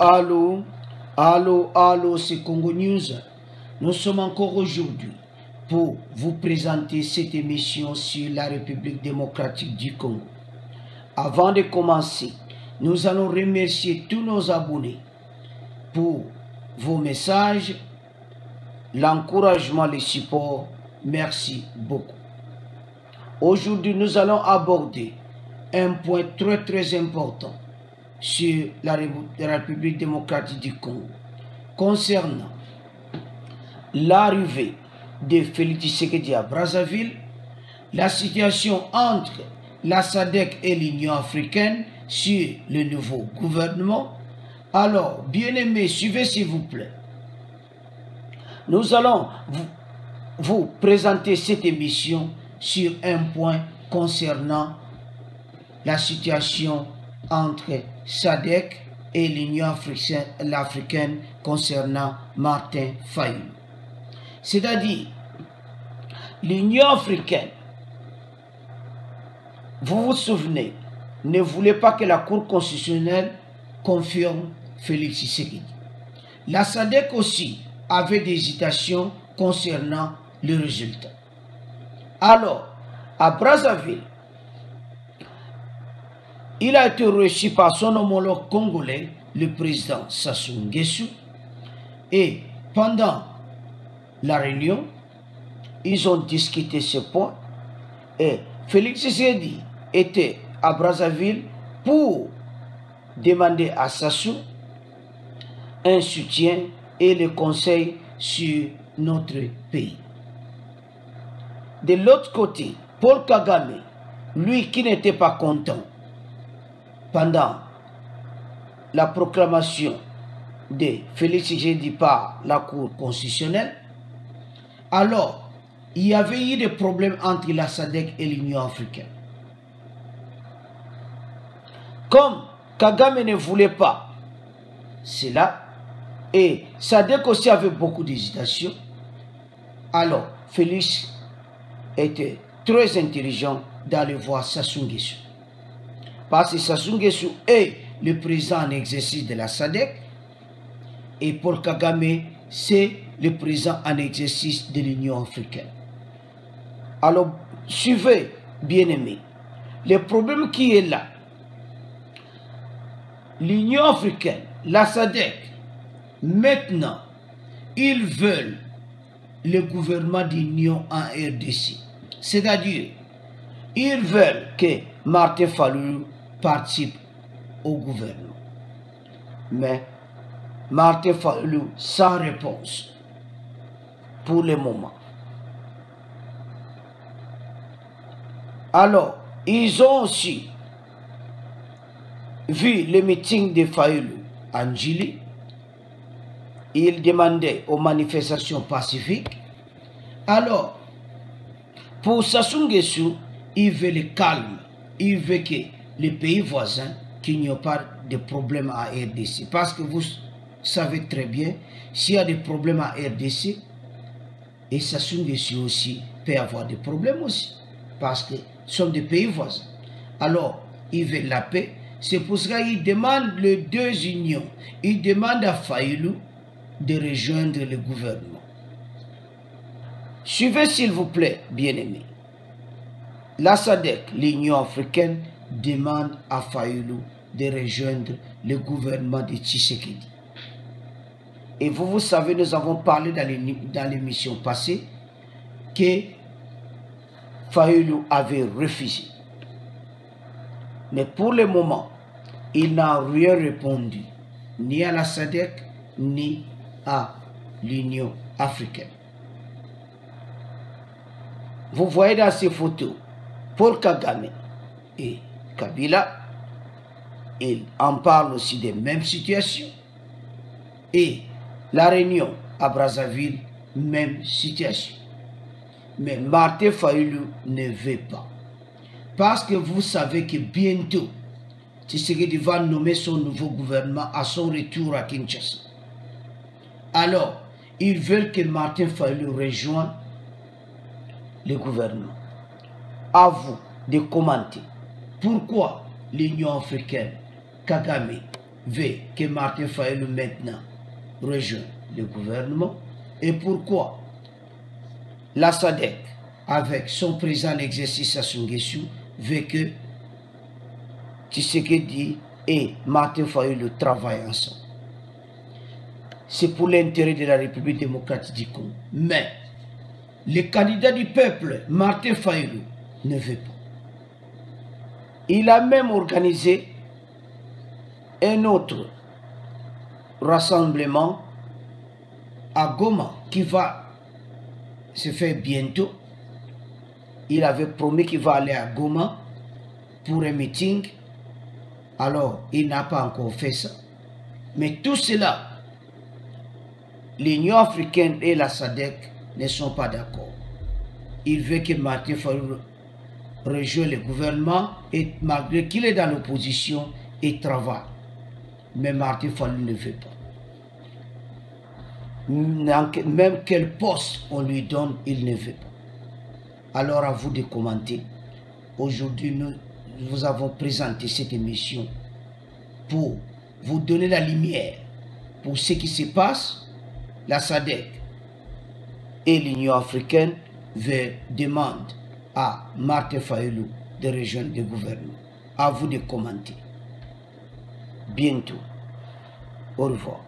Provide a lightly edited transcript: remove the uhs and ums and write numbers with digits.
allô, allô, allô, c'est Congo News. Nous sommes encore aujourd'hui pour vous présenter cette émission sur la République démocratique du Congo. Avant de commencer, nous allons remercier tous nos abonnés pour vos messages, l'encouragement, le support. Merci beaucoup. Aujourd'hui, nous allons aborder un point très important sur la République démocratique du Congo concernant l'arrivée de Félix Tshisekedi à Brazzaville, la situation entre la SADC et l'Union africaine sur le nouveau gouvernement. Alors, bien-aimés, suivez s'il vous plaît. Nous allons vous présenter cette émission sur un point concernant la situation entre SADC et l'Union africaine concernant Martin Fayulu. C'est-à-dire, l'Union africaine, vous vous souvenez, ne voulait pas que la Cour constitutionnelle confirme Félix Tshisekedi. La SADC aussi avait des hésitations concernant le résultat. Alors, à Brazzaville, il a été reçu par son homologue congolais, le président Sassou Nguesso, et pendant la réunion, ils ont discuté ce point, et Félix Tshisekedi était à Brazzaville pour demander à Sassou un soutien et le conseil sur notre pays. De l'autre côté, Paul Kagame, lui qui n'était pas content pendant la proclamation de Félix Tshisekedi par la Cour constitutionnelle, alors il y avait eu des problèmes entre la SADC et l'Union africaine. Comme Kagame ne voulait pas cela, et SADC aussi avait beaucoup d'hésitation, alors Félix était très intelligent d'aller voir Sassou Nguesso. Parce que Sassou Nguesso est le président en exercice de la SADC et Paul Kagame, c'est le président en exercice de l'Union africaine. Alors, suivez, bien-aimés, le problème qui est là, l'Union africaine, la SADC, maintenant, ils veulent le gouvernement d'union en RDC. C'est-à-dire, ils veulent que Martin Fayulu participe au gouvernement. Mais Martin Fayulu sans réponse pour le moment. Alors, ils ont aussi vu le meeting de Fayulu en Djili. Il demandait aux manifestations pacifiques. Alors, pour Sassou Nguesso, il veut le calme. Il veut que les pays voisins, qu'il n'y ait pas de problème à RDC. Parce que vous savez très bien, s'il y a des problèmes à RDC, et Sassou Nguesso aussi peut avoir des problèmes aussi. Parce que ce sont des pays voisins. Alors, il veut la paix. C'est pour cela qu'il demande les deux unions. Il demande à Fayulu de rejoindre le gouvernement. Suivez s'il vous plaît, bien-aimés. La SADC, l'Union africaine, demande à Fayulu de rejoindre le gouvernement de Tshisekedi. Et vous savez, nous avons parlé dans l'émission passée que Fayulu avait refusé. Mais pour le moment, il n'a rien répondu, ni à la SADC, ni à l'Union africaine. Vous voyez dans ces photos, Paul Kagame et Kabila, ils en parlent aussi des mêmes situations. Et la Réunion à Brazzaville, même situation. Mais Martin Fayulu ne veut pas. Parce que vous savez que bientôt, Tshisekedi va nommer son nouveau gouvernement à son retour à Kinshasa. Alors, ils veulent que Martin Fayulu rejoigne le gouvernement. À vous de commenter pourquoi l'Union africaine, Kagame veut que Martin Fayulu maintenant rejoigne le gouvernement et pourquoi la SADC, avec son président d'exercice Sassou Nguesso, veut que Tshisekedi et Martin Fayulu travaillent ensemble. C'est pour l'intérêt de la République démocratique du Congo. Mais le candidat du peuple, Martin Fayulu, ne veut pas. Il a même organisé un autre rassemblement à Goma qui va se faire bientôt. Il avait promis qu'il va aller à Goma pour un meeting. Alors, il n'a pas encore fait ça. Mais tout cela, l'Union africaine et la SADC ne sont pas d'accord. Il veut que Martin Fayulu rejoigne le gouvernement et malgré qu'il est dans l'opposition, il travaille. Mais Martin Fayulu ne veut pas. Même quel poste on lui donne, il ne veut pas. Alors à vous de commenter. Aujourd'hui, nous avons présenté cette émission pour vous donner la lumière pour ce qui se passe. La SADC et l'Union africaine demandent à Martin Fayulu de rejoindre le gouvernement. À vous de commenter. Bientôt. Au revoir.